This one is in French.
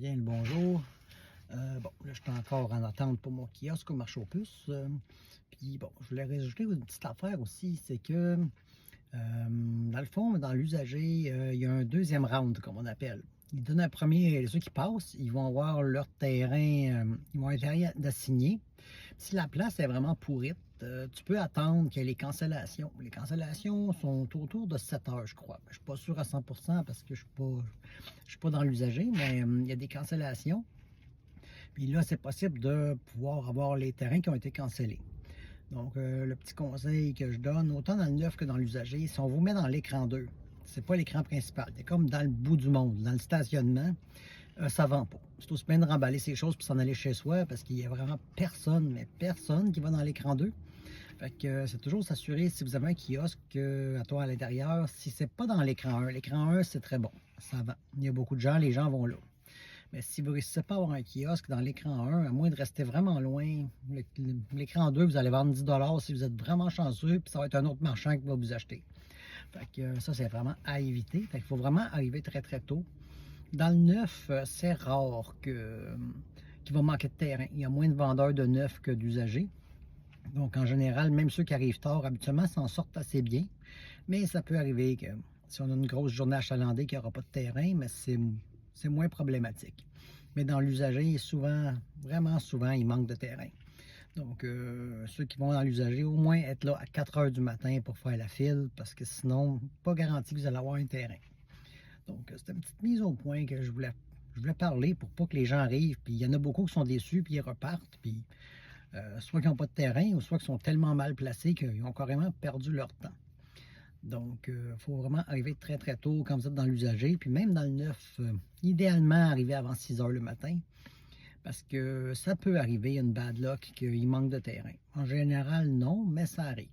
bien le bonjour. Bon, là, je suis encore en attente pour mon kiosque au marché aux puces. Puis bon, je voulais rajouter une petite affaire aussi, c'est que dans le fond, dans l'usager, il y a un deuxième round, comme on appelle. Ils donnent un premier, ceux qui passent, ils vont avoir leur terrain, ils vont être d'assignés. Si la place est vraiment pourrite, tu peux attendre qu'il y ait les cancellations. Les cancellations sont autour de 7 heures, je crois. Je ne suis pas sûr à 100% parce que je suis pas dans l'usager, mais il y a des cancellations. Puis là, c'est possible de pouvoir avoir les terrains qui ont été cancellés. Donc, le petit conseil que je donne, autant dans le neuf que dans l'usager, si on vous met dans l'écran 2, c'est pas l'écran principal, c'est comme dans le bout du monde, dans le stationnement, ça vend pas. C'est aussi bien de remballer ses choses puis s'en aller chez soi parce qu'il y a vraiment personne, mais personne qui va dans l'écran 2. Fait que c'est toujours s'assurer si vous avez un kiosque à toi à l'intérieur, si c'est pas dans l'écran 1 c'est très bon, ça vend. Il y a beaucoup de gens, les gens vont là. Mais si vous ne réussissez pas à avoir un kiosque dans l'écran 1, à moins de rester vraiment loin, l'écran 2, vous allez vendre 10 si vous êtes vraiment chanceux, puis ça va être un autre marchand qui va vous acheter. Fait que ça, c'est vraiment à éviter. Fait qu'il faut vraiment arriver très très tôt. Dans le neuf, c'est rare qu'il va manquer de terrain. Il y a moins de vendeurs de neuf que d'usagers. Donc, en général, même ceux qui arrivent tard, habituellement, s'en sortent assez bien. Mais ça peut arriver que si on a une grosse journée achalandée, qu'il n'y aura pas de terrain, mais c'est moins problématique. Mais dans l'usager, souvent, vraiment souvent, il manque de terrain. Donc, ceux qui vont dans l'usager, au moins être là à 4 heures du matin pour faire la file, parce que sinon, pas garanti que vous allez avoir un terrain. Donc, c'est une petite mise au point que je voulais parler pour pas que les gens arrivent, puis il y en a beaucoup qui sont déçus, puis ils repartent, puis soit qu'ils n'ont pas de terrain, ou soit qu'ils sont tellement mal placés qu'ils ont carrément perdu leur temps. Donc, il faut vraiment arriver très très tôt quand vous êtes dans l'usager, puis même dans le neuf, idéalement arriver avant 6 heures le matin, parce que ça peut arriver, une bad luck, qu'il manque de terrain. En général, non, mais ça arrive.